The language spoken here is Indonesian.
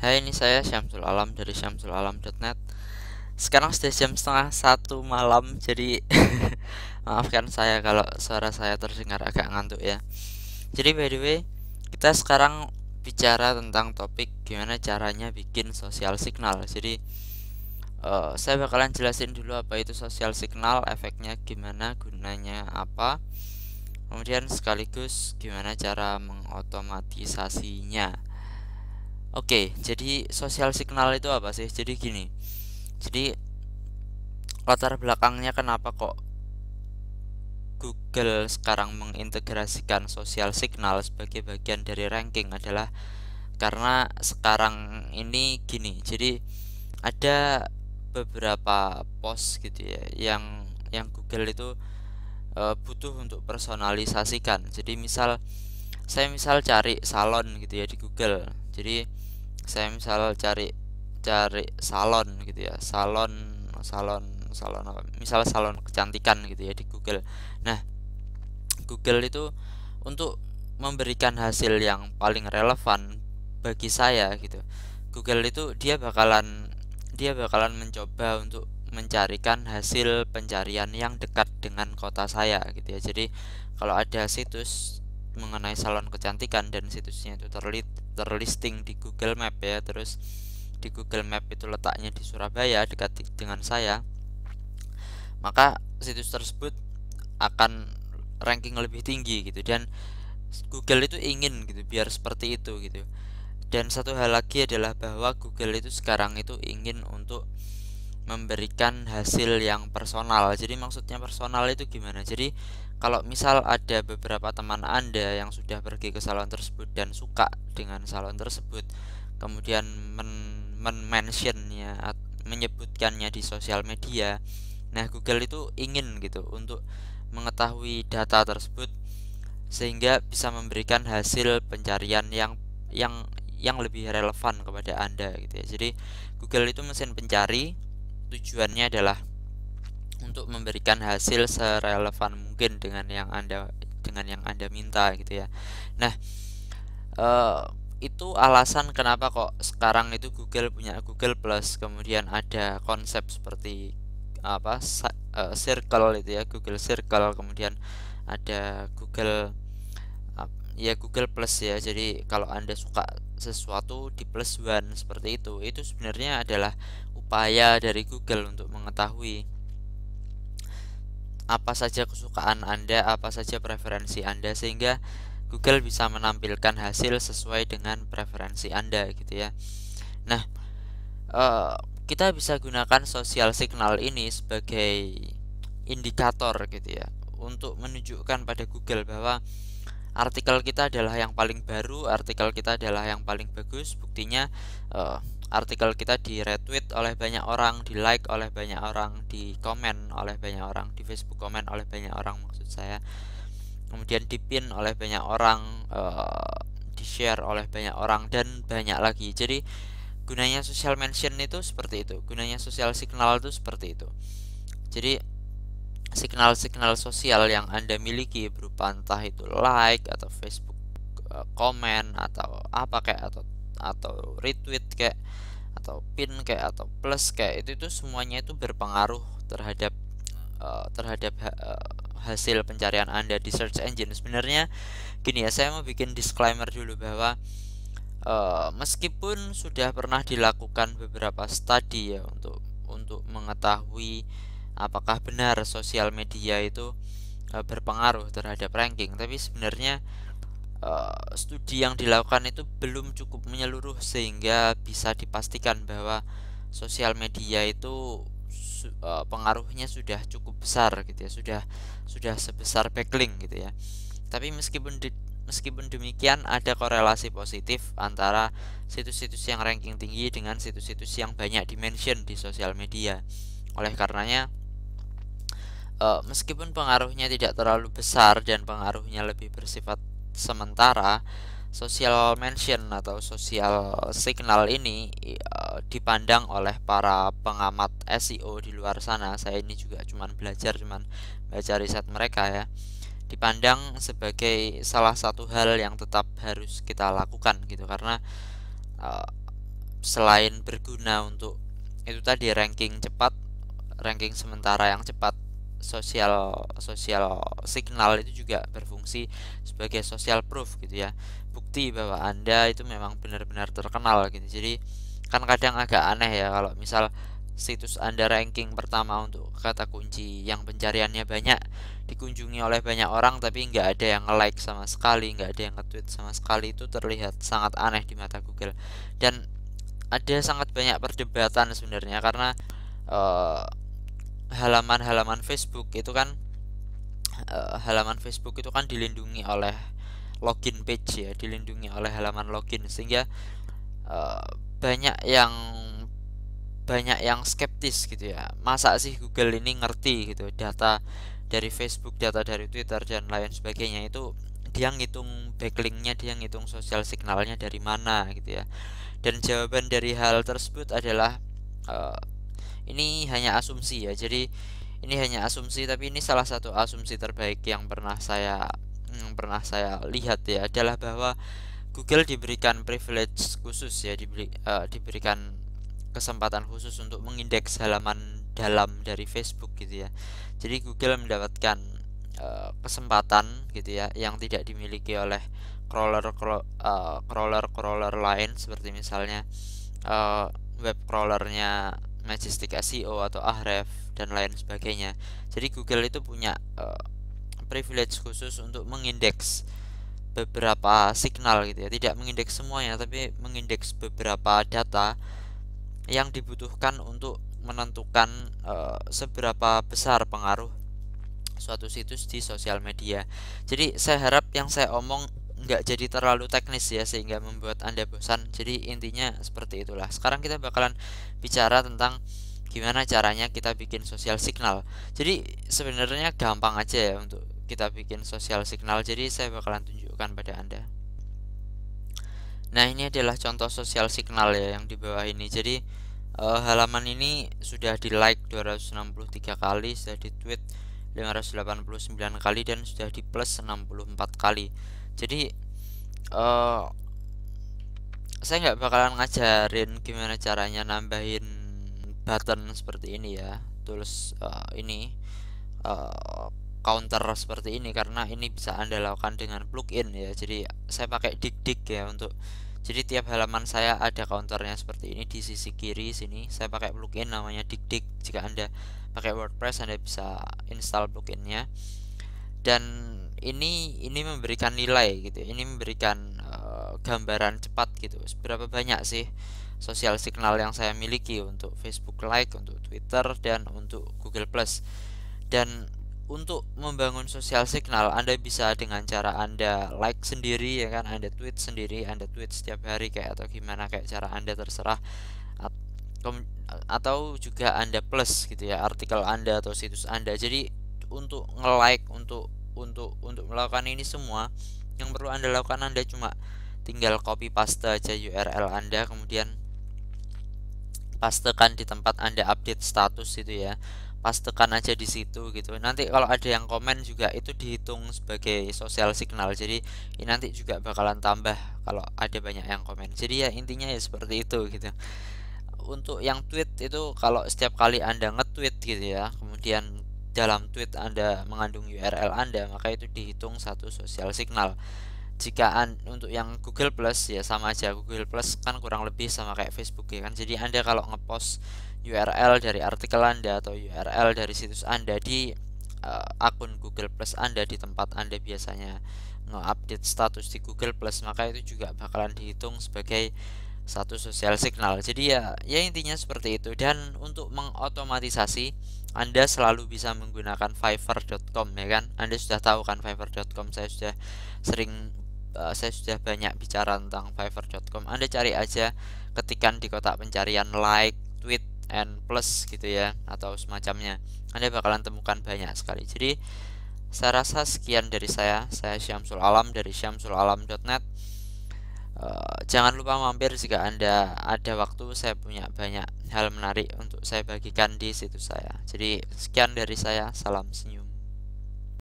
Hai, ini saya Syamsul Alam dari syamsulalam.net. Sekarang sudah jam setengah satu malam, jadi maafkan saya kalau suara saya terdengar agak ngantuk ya. Jadi by the way, kita sekarang bicara tentang topik gimana caranya bikin social signal. Jadi saya bakalan jelasin dulu apa itu social signal, efeknya gimana, gunanya apa, kemudian sekaligus gimana cara mengotomatisasinya. Oke, jadi social signal itu apa sih? Jadi gini. Jadi latar belakangnya kenapa kok Google sekarang mengintegrasikan social signal sebagai bagian dari ranking adalah karena sekarang ini gini. Jadi ada beberapa post gitu ya yang Google itu butuh untuk personalisasikan. Jadi misal cari salon gitu ya di Google. Jadi saya misal cari cari salon gitu ya, salon salon apa, misal salon kecantikan gitu ya di Google. Nah, Google itu untuk memberikan hasil yang paling relevan bagi saya gitu, Google itu dia bakalan mencoba untuk mencarikan hasil pencarian yang dekat dengan kota saya gitu ya. Jadi kalau ada situs mengenai salon kecantikan dan situsnya itu terlisting di Google Map ya, terus di Google Map itu letaknya di Surabaya dekat dengan saya, maka situs tersebut akan ranking lebih tinggi gitu. Dan Google itu ingin gitu biar seperti itu gitu. Dan satu hal lagi adalah bahwa Google itu sekarang itu ingin untuk memberikan hasil yang personal. Jadi maksudnya personal itu gimana? Jadi kalau misal ada beberapa teman Anda yang sudah pergi ke salon tersebut dan suka dengan salon tersebut, kemudian mentionnya, menyebutkannya di sosial media. Nah, Google itu ingin gitu untuk mengetahui data tersebut sehingga bisa memberikan hasil pencarian yang yang lebih relevan kepada Anda gitu ya. Jadi Google itu mesin pencari, tujuannya adalah untuk memberikan hasil serelevan mungkin dengan yang Anda minta gitu ya. Nah, eh, itu alasan kenapa kok sekarang itu Google punya Google Plus, kemudian ada konsep seperti apa Circle itu ya, Google Circle, kemudian ada Google Plus ya. Jadi kalau Anda suka sesuatu di plus one seperti itu sebenarnya adalah upaya dari Google untuk mengetahui apa saja kesukaan Anda, apa saja preferensi Anda, sehingga Google bisa menampilkan hasil sesuai dengan preferensi Anda gitu ya. Nah, eh, kita bisa gunakan social signal ini sebagai indikator gitu ya, untuk menunjukkan pada Google bahwa artikel kita adalah yang paling baru, artikel kita adalah yang paling bagus. Buktinya eh, artikel kita di retweet oleh banyak orang, di like oleh banyak orang, di komen oleh banyak orang, di Facebook komen oleh banyak orang maksud saya, kemudian di pin oleh banyak orang, di share oleh banyak orang, dan banyak lagi. Jadi gunanya social mention itu seperti itu, gunanya social signal itu seperti itu. Jadi signal-signal sosial yang Anda miliki berupa entah itu like atau Facebook komen atau apa kayak, atau retweet kayak, atau pin kayak, atau plus kayak, itu semuanya itu berpengaruh terhadap hasil pencarian Anda di search engine. Sebenarnya gini ya, saya mau bikin disclaimer dulu bahwa meskipun sudah pernah dilakukan beberapa studi ya untuk mengetahui apakah benar sosial media itu berpengaruh terhadap ranking, tapi sebenarnya studi yang dilakukan itu belum cukup menyeluruh sehingga bisa dipastikan bahwa sosial media itu pengaruhnya sudah cukup besar gitu ya, sudah sebesar backlink gitu ya. Tapi meskipun demikian, ada korelasi positif antara situs-situs yang ranking tinggi dengan situs-situs yang banyak dimention di sosial media. Oleh karenanya, meskipun pengaruhnya tidak terlalu besar dan pengaruhnya lebih bersifat sementara, social mention atau social signal ini dipandang oleh para pengamat SEO di luar sana. Saya ini juga cuman baca riset mereka ya, dipandang sebagai salah satu hal yang tetap harus kita lakukan gitu, karena uh, selain berguna untuk itu tadi ranking cepat, ranking sementara yang cepat, sosial sosial signal itu juga berfungsi sebagai social proof gitu ya, bukti bahwa Anda itu memang benar-benar terkenal gitu. Jadi kan kadang agak aneh ya kalau misal situs Anda ranking pertama untuk kata kunci yang pencariannya banyak, dikunjungi oleh banyak orang tapi nggak ada yang nge-like sama sekali, nggak ada yang nge-tweet sama sekali. Itu terlihat sangat aneh di mata Google. Dan ada sangat banyak perdebatan sebenarnya karena eh, halaman-halaman Facebook itu kan halaman Facebook itu kan dilindungi oleh login page ya, dilindungi oleh halaman login, sehingga eh, banyak yang banyak yang skeptis gitu ya. Masa sih Google ini ngerti gitu data dari Facebook, data dari Twitter dan lain sebagainya, itu dia ngitung backlinknya, dia ngitung sosial signalnya dari mana gitu ya. Dan jawaban dari hal tersebut adalah eh, ini hanya asumsi ya. Jadi ini hanya asumsi, tapi ini salah satu asumsi terbaik yang pernah saya lihat ya, adalah bahwa Google diberikan privilege khusus ya, diberikan kesempatan khusus untuk mengindeks halaman dalam dari Facebook gitu ya. Jadi Google mendapatkan kesempatan gitu ya yang tidak dimiliki oleh crawler lain, seperti misalnya eh, web crawlernya Majestic SEO atau Ahref dan lain sebagainya. Jadi Google itu punya privilege khusus untuk mengindeks beberapa signal gitu ya, tidak mengindeks semuanya tapi mengindeks beberapa data yang dibutuhkan untuk menentukan seberapa besar pengaruh suatu situs di sosial media. Jadi saya harap yang saya omong nggak jadi terlalu teknis ya sehingga membuat Anda bosan. Jadi intinya seperti itulah. Sekarang kita bakalan bicara tentang gimana caranya kita bikin sosial signal. Jadi sebenarnya gampang aja ya untuk kita bikin sosial signal. Jadi saya bakalan tunjukkan pada Anda. Nah, ini adalah contoh sosial signal ya yang di bawah ini. Jadi halaman ini sudah di like 263 kali, sudah di tweet 589 kali, dan sudah di plus 64 kali. Jadi saya nggak bakalan ngajarin gimana caranya nambahin button seperti ini ya, tulis ini uh, counter seperti ini, karena ini bisa Anda lakukan dengan plugin ya. Jadi saya pakai dik ya untuk, jadi tiap halaman saya ada counternya seperti ini di sisi kiri sini. Saya pakai plugin namanya dik. Jika Anda pakai WordPress, Anda bisa install pluginnya. Dan ini memberikan nilai gitu. Ini memberikan gambaran cepat gitu. Seberapa banyak sih sosial signal yang saya miliki untuk Facebook Like, untuk Twitter, dan untuk Google Plus. Dan untuk membangun sosial signal, Anda bisa dengan cara Anda like sendiri ya kan, Anda tweet sendiri, Anda tweet setiap hari kayak, atau gimana, kayak cara Anda terserah. Atau juga Anda plus gitu ya artikel Anda atau situs Anda. Jadi untuk nge-like, untuk melakukan ini semua, yang perlu Anda lakukan, Anda cuma tinggal copy paste aja URL Anda, kemudian pastekan di tempat Anda update status itu ya, pastekan aja di situ gitu. Nanti kalau ada yang komen juga itu dihitung sebagai sosial signal. Jadi ini nanti juga bakalan tambah kalau ada banyak yang komen. Jadi ya intinya ya seperti itu gitu. Untuk yang tweet itu, kalau setiap kali Anda nge-tweet gitu ya, kemudian dalam tweet Anda mengandung URL Anda, maka itu dihitung satu sosial signal. Jika untuk yang Google Plus ya sama aja, Google Plus kan kurang lebih sama kayak Facebook ya kan. Jadi Anda kalau ngepost URL dari artikel Anda atau URL dari situs Anda di akun Google Plus Anda, di tempat Anda biasanya nge-update status di Google Plus, maka itu juga bakalan dihitung sebagai satu sosial signal. Jadi ya intinya seperti itu. Dan untuk mengotomatisasi, Anda selalu bisa menggunakan fiverr.com ya kan. Anda sudah tahu kan fiverr.com, saya sudah banyak bicara tentang fiverr.com. Anda cari aja, ketikan di kotak pencarian like, tweet, and plus gitu ya, atau semacamnya. Anda bakalan temukan banyak sekali. Jadi saya rasa sekian dari saya. Saya Syamsul Alam dari syamsulalam.net. Jangan lupa mampir jika Anda ada waktu. Saya punya banyak hal menarik untuk saya bagikan di situs saya. Jadi sekian dari saya. Salam senyum.